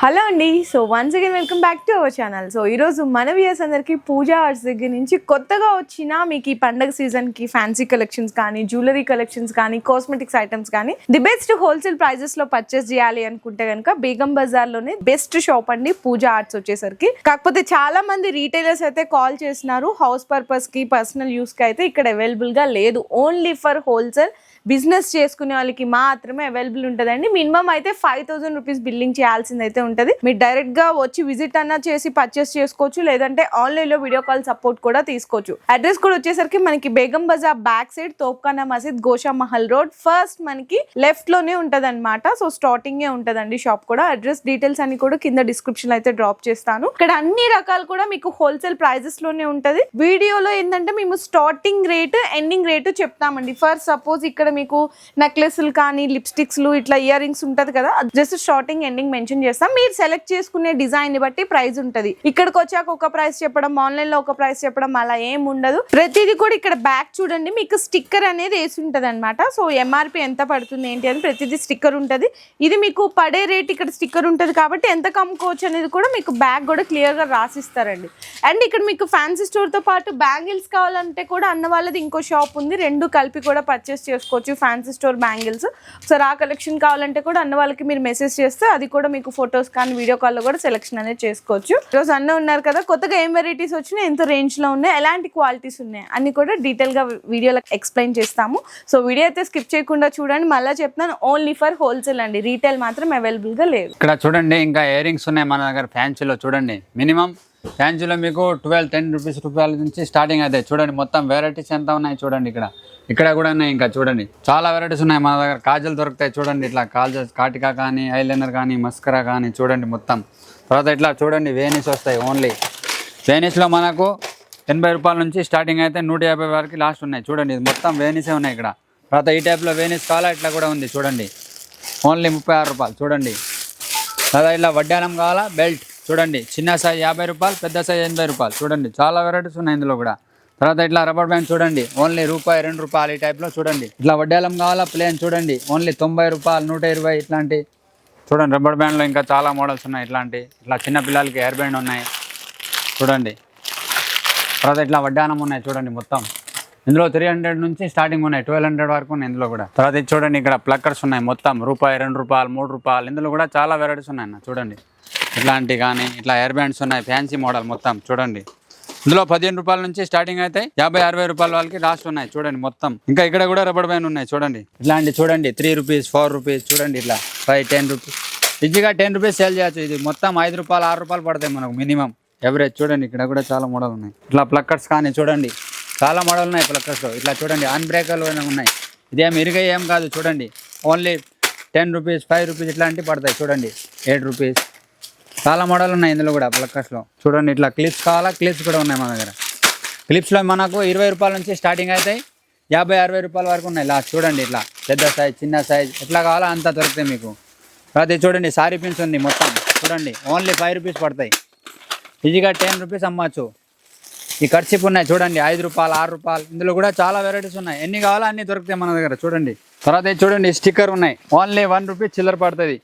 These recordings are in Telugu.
హలో అండి. So once again welcome back to our channel. So ఈరోజు మన వ్యూయర్స్ అందరికీ పూజా ఆర్ట్స్ దగ్గర నుంచి కొత్తగా వచ్చిన మీకు ఈ పండగ సీజన్కి ఫ్యాన్సీ కలెక్షన్స్ కానీ, జ్యువెలరీ కలెక్షన్స్ కానీ, కాస్మెటిక్స్ ఐటమ్స్ కానీ ది బెస్ట్ హోల్సేల్ ప్రైజెస్లో పర్చేస్ చేయాలి అనుకుంటే కనుక బేగం బజార్లోనే బెస్ట్ షాప్ అండి పూజా ఆర్ట్స్ వచ్చేసరికి. కాకపోతే చాలా మంది రీటైలర్స్ అయితే కాల్ చేసినారు, హౌస్ పర్పస్కి, పర్సనల్ యూస్కి అయితే ఇక్కడ అవైలబుల్గా లేదు. ఓన్లీ ఫర్ హోల్సేల్ బిజినెస్ చేసుకునే వాళ్ళకి మాత్రమే అవైలబుల్ ఉంటుందండి. మినిమం అయితే 5,000 రూపీస్ బిల్లింగ్ చేయాల్సింది అయితే ఉంటుంది. మీరు డైరెక్ట్ గా వచ్చి విజిట్ అన్నా చేసి పర్చేస్ చేసుకోవచ్చు, లేదంటే ఆన్లైన్ లో వీడియో కాల్ సపోర్ట్ కూడా తీసుకోవచ్చు. అడ్రస్ కూడా వచ్చేసరికి మనకి బేగం బజార్ బ్యాక్ సైడ్ తోప్ఖానా మసీద్, గోషా మహల్ రోడ్ ఫస్ట్ మనకి లెఫ్ట్ లోనే ఉంటది అనమాట. సో స్టార్టింగ్ ఏ ఉంటదండి షాప్ కూడా. అడ్రస్ డీటెయిల్స్ అన్ని కూడా కింద డిస్క్రిప్షన్ అయితే డ్రాప్ చేస్తాను. ఇక్కడ అన్ని రకాలు కూడా మీకు హోల్సేల్ ప్రైజెస్ లోనే ఉంటది. వీడియోలో ఏంటంటే మేము స్టార్టింగ్ రేట్, ఎండింగ్ రేటు చెప్తామండి. ఫర్ సపోజ్ ఇక్కడ మీకు నెక్లెస్లు కానీ, లిప్స్టిక్స్లు, ఇట్లా ఇయర్ రింగ్స్ ఉంటది కదా, జస్ట్ స్టార్టింగ్ ఎండింగ్ మెన్షన్ చేస్తాం. మీరు సెలెక్ట్ చేసుకునే డిజైన్ ని బట్టి ప్రైస్ ఉంటది. ఇక్కడికి వచ్చాక ఒక ప్రైస్ చెప్పడం, ఆన్లైన్ లో ఒక ప్రైస్ చెప్పడం అలా ఏం ఉండదు. ప్రతిదీ కూడా ఇక్కడ బ్యాక్ చూడండి, మీకు స్టిక్కర్ అనేది వేసి ఉంటది అనమాట. సో ఎంఆర్పి ఎంత పడుతుంది ఏంటి అని ప్రతిదీ స్టిక్కర్ ఉంటది. ఇది మీకు పడే రేట్ ఇక్కడ స్టిక్కర్ ఉంటది కాబట్టి ఎంత కమ్ముకోవచ్చు అనేది కూడా మీకు బ్యాక్ కూడా క్లియర్ గా రాసిస్తారండి. అండ్ ఇక్కడ మీకు ఫ్యాన్సీ స్టోర్ తో పాటు బ్యాంగిల్స్ కావాలంటే కూడా అన్న వాళ్ళది ఇంకో షాప్ ఉంది. రెండు కలిపి కూడా పర్చేస్ చేసుకోవచ్చు. ఫ్యాన్సీ స్టోర్ బ్యాంగిల్స్ ఒకసారి ఆ కలెక్షన్ కావాలంటే కూడా అన్న వాళ్ళకి మీరు మెసేజ్ చేస్తే అది కూడా మీకు ఫొటోస్ కానీ, వీడియో కాల్లో కూడా సెలెక్షన్ అనేది చేసుకోవచ్చు. ఈరోజు అన్న ఉన్నారు కదా, కొత్తగా ఏం వెరైటీస్ వచ్చినాయి, ఎంత రేంజ్ లో ఉన్నాయి, ఎలాంటి క్వాలిటీస్ ఉన్నాయి అన్ని కూడా డీటెయిల్ గా వీడియోలో ఎక్స్ప్లెయిన్ చేస్తాము. సో వీడియో అయితే స్కిప్ చేయకుండా చూడండి. మళ్ళీ చెప్తున్నాను, ఓన్లీ ఫర్ హోల్సేల్ అండి, రీటైల్ మాత్రం అవైలబుల్ గా లేదు. ఇక్కడ చూడండి ఇంకా ఇయర్ రింగ్స్ ఉన్నాయి మన దగ్గర ఫ్యాన్సీలో. చూడండి మినిమం ఫ్యాన్సీలో మీకు 10 రూపాయల నుంచి స్టార్టింగ్ అవుతాయి. చూడండి మొత్తం వెరైటీస్ ఎంత ఉన్నాయి చూడండి. ఇక్కడ కూడా ఉన్నాయి. ఇంకా చూడండి చాలా వెరైటీస్ ఉన్నాయి మన దగ్గర. కాజల్ దొరుకుతాయి చూడండి, ఇట్లా కాజల్, కాటికా కానీ, ఐలైనర్ కానీ, మస్కరా కానీ చూడండి మొత్తం. తర్వాత ఇట్లా చూడండి వేనిస్ వస్తాయి. ఓన్లీ వేనిస్లో మనకు 80 రూపాయల నుంచి స్టార్టింగ్ అయితే 150 వరకు లాస్ట్ ఉన్నాయి. చూడండి ఇది మొత్తం వేనిసే ఉన్నాయి ఇక్కడ. తర్వాత ఈ టైప్లో వేనిస్ కావాలా ఇట్లా కూడా ఉంది చూడండి, ఓన్లీ 36 రూపాయలు చూడండి. తర్వాత ఇట్లా వడ్డానం కావాలా బెల్ట్ చూడండి, చిన్న సైజ్ 50 రూపాయలు, పెద్ద సైజ్ 80 రూపాయలు. చూడండి చాలా వెరైటీస్ ఉన్నాయి ఇందులో కూడా. తర్వాత ఇట్లా రబ్బర్ బ్యాండ్ చూడండి, ఓన్లీ రూపాయి 2 రూపాయలు ఈ టైప్లో చూడండి. ఇట్లా వడ్డాలం కావాలా ప్లేన్ చూడండి, ఓన్లీ 90 రూపాయలు, 120 ఇట్లాంటి చూడండి. రబ్బర్ బ్యాండ్లో ఇంకా చాలా మోడల్స్ ఉన్నాయి ఇట్లాంటి. ఇట్లా చిన్న పిల్లలకి హెయిర్ బ్యాండ్ ఉన్నాయి చూడండి. తర్వాత ఇట్లా వడ్డానం ఉన్నాయి చూడండి మొత్తం. ఇందులో 300 నుంచి స్టార్టింగ్ ఉన్నాయి, 1200 వరకు ఉన్నాయి ఇందులో కూడా. తర్వాత ఇది చూడండి ఇక్కడ ప్లక్కర్స్ ఉన్నాయి మొత్తం రూపాయి, 2 రూపాయలు, 3 రూపాయలు. ఇందులో కూడా చాలా వెరైటీస్ ఉన్నాయి అన్న చూడండి. ఇట్లాంటి కానీ ఇట్లా హెయిర్ బ్యాండ్స్ ఉన్నాయి, ఫ్యాన్సీ మోడల్ మొత్తం చూడండి. ఇందులో 15 రూపాయల నుంచి స్టార్టింగ్ అయితే 50-60 రూపాయల వాళ్ళకి లాస్ట్ ఉన్నాయి చూడండి మొత్తం. ఇంకా ఇక్కడ కూడా రబ్బర్ బ్యాండ్ ఉన్నాయి చూడండి. ఇట్లాంటి చూడండి 3 రూపీస్, 4 రూపీస్ చూడండి. ఇట్లా 5, 10 రూపీస్ ఈజీగా 10 రూపీస్ సేల్ చేయొచ్చు. ఇది మొత్తం 5 రూపాయలు, 6 రూపాయలు పడతాయి మనకు మినిమం ఎవరేజ్. చూడండి ఇక్కడ కూడా చాలా మోడల్ ఉన్నాయి. ఇట్లా ప్లక్కర్స్ కానీ చూడండి, చాలా మోడల్ ఉన్నాయి ప్లక్కర్స్లో. ఇట్లా చూడండి అన్బ్రేకర్లు ఉన్నాయి. ఇదేం ఇరిగా ఏం కాదు చూడండి, ఓన్లీ 10 రూపీస్, 5 రూపీస్ ఇట్లాంటివి పడతాయి చూడండి. 8 రూపీస్ చాలా మోడల్ ఉన్నాయి ఇందులో కూడా ప్లక్కర్స్లో. చూడండి ఇట్లా క్లిప్స్ కావాలా, క్లిప్స్ కూడా ఉన్నాయి మన దగ్గర. క్లిప్స్లో మనకు 20 రూపాయల నుంచి స్టార్టింగ్ అవుతాయి, 50-60 రూపాయల వరకు ఉన్నాయి లాస్ట్. చూడండి ఇట్లా పెద్ద సైజ్, చిన్న సైజ్ ఎట్లా కావాలా అంతా దొరుకుతాయి మీకు. తర్వాత చూడండి సారీ పిన్స్ ఉంది మొత్తం చూడండి, ఓన్లీ 5 రూపీస్ పడతాయి. ఈజీగా 10 రూపీస్ అమ్మచ్చు. ఈ కర్చీప్ ఉన్నాయి చూడండి, 5 రూపాయలు, 6 రూపాయలు. ఇందులో కూడా చాలా వెరైటీస్ ఉన్నాయి, ఎన్ని కావాలో అన్ని దొరుకుతాయి మన దగ్గర చూడండి. తర్వాత చూడండి స్టిక్కర్ ఉన్నాయి, ఓన్లీ 1 రూపీస్ చిల్లర పడుతుంది.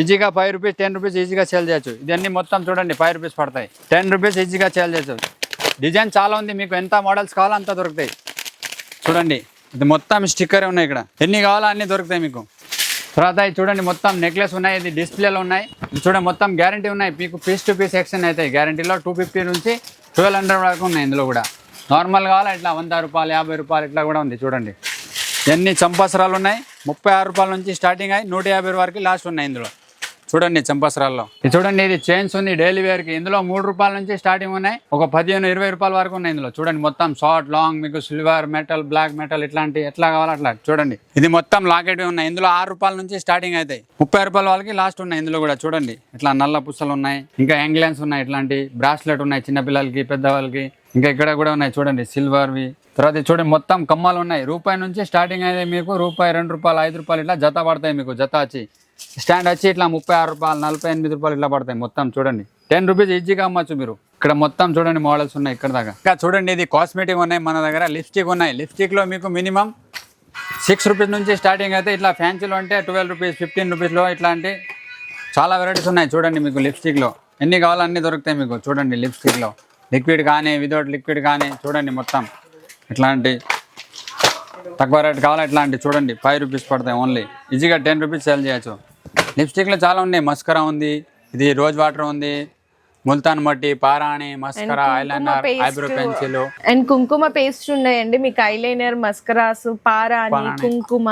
ఈజీగా 5 రూపీస్, 10 రూపీస్ ఈజీగా సేల్ చేయొచ్చు. ఇదన్నీ మొత్తం చూడండి 5 రూపీస్ పడతాయి, 10 రూపీస్ ఈజీగా సేల్ చేయొచ్చు. డిజైన్ చాలా ఉంది, మీకు ఎంత మోడల్స్ కావాలో అంత దొరుకుతాయి చూడండి. ఇది మొత్తం స్టిక్కరే ఉన్నాయి, ఇక్కడ ఎన్ని కావాలో అన్నీ దొరుకుతాయి మీకు. తర్వాత చూడండి మొత్తం నెక్లెస్ ఉన్నాయి, ఇది డిస్ప్లేలో ఉన్నాయి చూడండి. మొత్తం గ్యారంటీ ఉన్నాయి మీకు, పీస్ టు పీస్ ఎక్స్చేంజ్ అవుతాయి గ్యారంటీలో. 250 నుంచి 1200 వరకు ఉన్నాయి ఇందులో కూడా. నార్మల్ కావాలా ఇట్లా 100 రూపాయలు, 50 రూపాయలు ఇట్లా కూడా ఉంది చూడండి. ఎన్ని చంపసరాలు ఉన్నాయి, 36 రూపాయల నుంచి స్టార్టింగ్ అయ్యి 150 వరకు లాస్ట్ ఉన్నాయి ఇందులో చూడండి. చంపసరాల్లో ఇది చూడండి, ఇది చైన్స్ ఉంది డైలీ వేర్కి. ఇందులో 3 రూపాయల నుంచి స్టార్టింగ్ ఉన్నాయి, ఒక 15-20 రూపాయల వరకు ఉన్నాయి ఇందులో చూడండి. మొత్తం షార్ట్, లాంగ్, మీకు సిల్వర్, మెటల్, బ్లాక్ మెటల్ ఇట్లాంటి ఎట్లా కావాలో అట్లా చూడండి. ఇది మొత్తం లాకెట్ ఉన్నాయి, ఇందులో 6 రూపాయల నుంచి స్టార్టింగ్ అవుతాయి, 30 రూపాయల వాళ్ళకి లాస్ట్ ఉన్నాయి ఇందులో కూడా చూడండి. ఇట్లా నల్ల పుస్తలు ఉన్నాయి, ఇంకా యాంగ్లెన్స్ ఉన్నాయి, ఇట్లాంటి బ్రాస్లెట్ ఉన్నాయి చిన్నపిల్లలకి, పెద్దవాళ్ళకి. ఇంకా ఇక్కడ కూడా ఉన్నాయి చూడండి సిల్వర్వి. తర్వాత చూడండి మొత్తం కమ్మలు ఉన్నాయి, రూపాయి నుంచి స్టార్టింగ్ అయితే మీకు రూపాయి, 2 రూపాయలు, 5 రూపాయలు ఇట్లా జత పడతాయి మీకు. జత వచ్చి స్టాండ్ వచ్చి ఇట్లా 36 రూపాయలు, 48 రూపాయలు ఇట్లా పడతాయి మొత్తం చూడండి. 10 రూపీస్ ఈజీగా అమ్మచ్చు మీరు. ఇక్కడ మొత్తం చూడండి మోడల్స్ ఉన్నాయి ఇక్కడ దాకా. ఇంకా చూడండి ఇది కాస్మెటిక్ ఉన్నాయి మన దగ్గర. లిప్స్టిక్ ఉన్నాయి, లిప్స్టిక్లో మీకు మినిమం 6 రూపీస్ నుంచి స్టార్టింగ్ అయితే ఇట్లా ఫ్యాన్సీలో అంటే 12 రూపీస్, 15 రూపీస్లో ఇట్లాంటి చాలా వెరైటీస్ ఉన్నాయి చూడండి. మీకు లిప్స్టిక్లో ఎన్ని కావాలో అన్ని దొరుకుతాయి మీకు. చూడండి లిప్స్టిక్లో లిక్విడ్ కానీ వితౌట్ లిక్విడ్ కానీ చూడండి. మొత్తం ఇట్లాంటి తక్కువ రేట్ కావాలి ఇట్లాంటి చూడండి. 5 రూపీస్ పడతాయి ఓన్లీ. ఈజీగా 10 రూపీస్ సేల్ చేయొచ్చు. లిప్స్టిక్లో చాలా ఉన్నాయి. మస్కరా ఉంది, ఇది రోజ్ వాటర్ ఉంది, ముల్తాన్ మట్టి, పారాణి, mascara, eyeliner, eyebrow pencil and కుంకుమ పేస్ట్ ఉన్నాయండి. మీకు ఐలైనర్, మస్కరాస్, పారాని, కుంకుమ,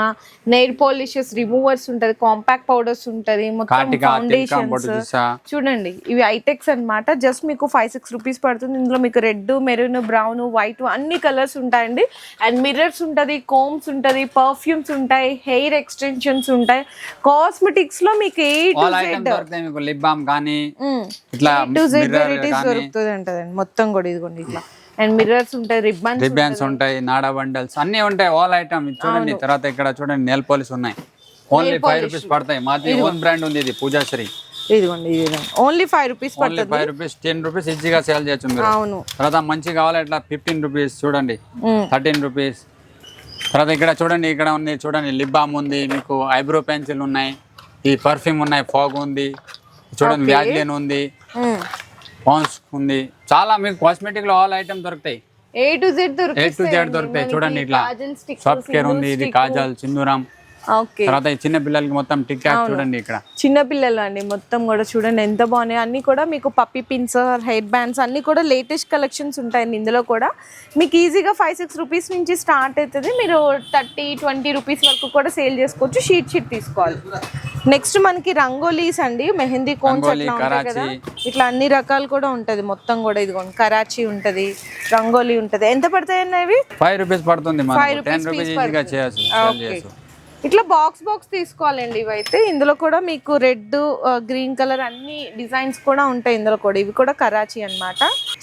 నెయిల్ పాలిషెస్, రిమూవర్స్ ఉంటది, కాంపాక్ట్ పౌడర్స్ ఉంటది, మొత్తం ఫౌండేషన్స్ చూడండి. ఇవి ఐటెక్స్ అన్నమాట. జస్ట్ మీకు 5-6 రూపీస్ పడుతుంది. ఇందులో మీకు రెడ్, మెరూన్, బ్రౌన్, వైట్ అన్ని కలర్స్ ఉంటాయండి. అండ్ మిర్రర్స్ ఉంటది, కోమ్స్ ఉంటది, పర్ఫ్యూమ్స్ ఉంటాయి, హెయిర్ ఎక్స్టెన్షన్స్ ఉంటాయి. కాస్మెటిక్స్ లో మీకు లిప్ బామ్ కానీ ఇట్లా దొరుకుతుంది అంటదండి. మొత్తం కూడా ఇదిగోండి ఇట్లా. అండ్ మిర్రర్స్ ఉంటాయి, రిబ్బన్స్ ఉంటాయి, నాడా బండల్స్ అన్ని ఉంటాయి. ఆల్ ఐటమ్ చూడండి. తర్వాత ఇక్కడ చూడండి నెయిల్ పాలిష్ ఉన్నాయి. ఓన్లీ 5 రూపీస్ పడతాయి. మాది ఓన్ బ్రాండ్ ఉంది, ఇది పూజాశ్రీ. ఇదిగోండి ఓన్లీ 5 రూపీస్ పడుతుంది. 5 రూపీస్ 10 రూపీస్ ఈజీగా సేల్ చేయొచ్చు మీరు. అవును. తర్వాత మంచి కావాలి ఇట్లా 15 రూపీస్ చూడండి, 13 రూపీస్. తర్వాత ఇక్కడ చూడండి, ఇక్కడ ఉంది చూడండి, లిప్ బామ్ ఉంది, మీకు ఐబ్రో పెన్సిల్ ఉన్నాయి, ఈ పర్ఫ్యూమ్ ఉన్నాయి, ఫాగ్ ఉంది చూడండి, వ్యాజ్లిన్ ఉంది, పాన్స్ ఉంది. చాలా మీకు కాస్మెటిక్ లో ఆల్ ఐటమ్ దొరుకుతాయి. A to Z దొరుకుతాయి చూడండి. ఇట్లా సాఫ్ట్ కేర్ ఉంది, ఇది కాజల్, సింధూరం. తర్వాత ఈ చిన్న పిల్లలకి మొత్తం టిక్ టాక్ చూడండి. ఇక్కడ చిన్న పిల్లలు అండి మొత్తం కూడా చూడండి ఎంత బాగున్నాయి. అన్ని కూడా మీకు పప్పీ పిన్స్, హెయిర్ బ్యాండ్స్ అన్ని కూడా లేటెస్ట్ కలెక్షన్స్ ఉంటాయండి. ఇందులో కూడా మీకు ఈజీగా 5-6 రూపీస్ నుంచి స్టార్ట్ అవుతుంది. మీరు 30-20 రూపీస్ వరకు కూడా సేల్ చేసుకోవచ్చు. షీట్ తీసుకోవాలి. నెక్స్ట్ మనకి రంగోలీస్ అండి, మెహందీ కోన్స్ అట్లా ఉంటాయి కదా, ఇట్లా అన్ని రకాలు కూడా ఉంటది. మొత్తం కూడా ఇదిగోండి, కరాచీ ఉంటది, రంగోలీ ఉంటది. ఎంత పడతాయండి అవి? 5 రూపీస్ పడుతుంది. 10 రూపీస్ ఈజీగా చేయొచ్చు. ఇట్లా బాక్స్ తీసుకోవాలండి. ఇవైతే ఇందులో కూడా మీకు రెడ్, గ్రీన్ కలర్ అన్ని డిజైన్స్ కూడా ఉంటాయి ఇందులో కూడా. ఇవి కూడా కరాచీ అన్నమాట.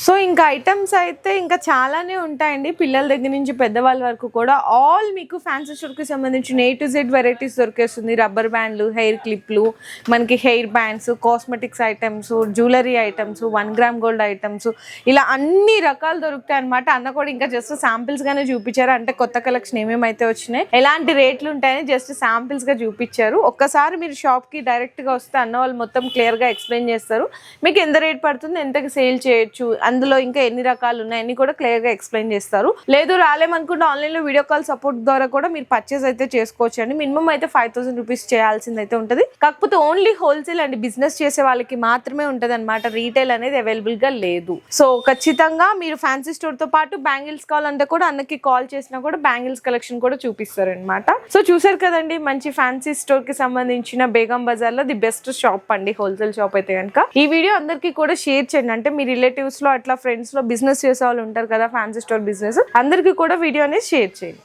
సో ఇంకా ఐటమ్స్ అయితే ఇంకా చాలానే ఉంటాయండి. పిల్లల దగ్గర నుంచి పెద్దవాళ్ళ వరకు కూడా ఆల్ మీకు ఫ్యాన్సీ స్టోర్ కి సంబంధించిన A to Z వెరైటీస్ దొరికేస్తుంది. రబ్బర్ బ్యాండ్లు, హెయిర్ క్లిప్లు, మనకి hair bands, cosmetics items, jewellery items, 1 gram gold items, ఇలా అన్ని రకాలు దొరుకుతాయి అనమాట. అన్న కూడా ఇంకా జస్ట్ శాంపిల్స్ గానే చూపించారు. అంటే కొత్త కలెక్షన్ ఏమేమైతే వచ్చినాయి, ఎలాంటి రేట్లు ఉంటాయని జస్ట్ శాంపిల్స్ గా చూపించారు. ఒక్కసారి మీరు షాప్ కి డైరెక్ట్ గా వస్తే అన్న వాళ్ళు మొత్తం క్లియర్ గా ఎక్స్ప్లెయిన్ చేస్తారు. మీకు ఎంత రేట్ పడుతుంది, ఎంతకి సేల్ చేయొచ్చు, అందులో ఇంకా ఎన్ని రకాలు ఉన్నాయి అన్ని కూడా క్లియర్ గా ఎక్స్ప్లెయిన్ చేస్తారు. లేదు రాలేమనుకుంటే ఆన్లైన్ లో వీడియో కాల్ సపోర్ట్ ద్వారా కూడా మీరు పర్చేస్ అయితే చేసుకోవచ్చు అండి. మినిమం అయితే 5000 రూపీస్ చేయాల్సింది అయితే ఉంటుంది. కాకపోతే ఓన్లీ హోల్సేల్ అండి, బిజినెస్ చేసే వాళ్ళకి మాత్రమే ఉంటది అనమాట. రీటైల్ అనేది అవైలబుల్ గా లేదు. సో ఖచ్చితంగా మీరు ఫ్యాన్సీ స్టోర్ తో పాటు బ్యాంగిల్స్ కావాలంటే కూడా అన్నకి కాల్ చేసినా కూడా బ్యాంగిల్స్ కలెక్షన్ కూడా చూపిస్తారు అనమాట. సో చూసారు కదండి, మంచి ఫ్యాన్సీ స్టోర్ కి సంబంధించిన బేగం బజార్ లో ది బెస్ట్ షాప్ అండి, హోల్సేల్ షాప్ అయితే కనుక. ఈ వీడియో అందరికీ కూడా షేర్ చేయండి. అంటే మీ రిలేటివ్స్ లో అట్లా ఫ్రెండ్స్ లో బిజినెస్ చేసే వాళ్ళు ఉంటారు కదా, ఫ్యాన్సీ స్టోర్ బిజినెస్, అందరికీ కూడా వీడియో అనేది షేర్ చేయండి.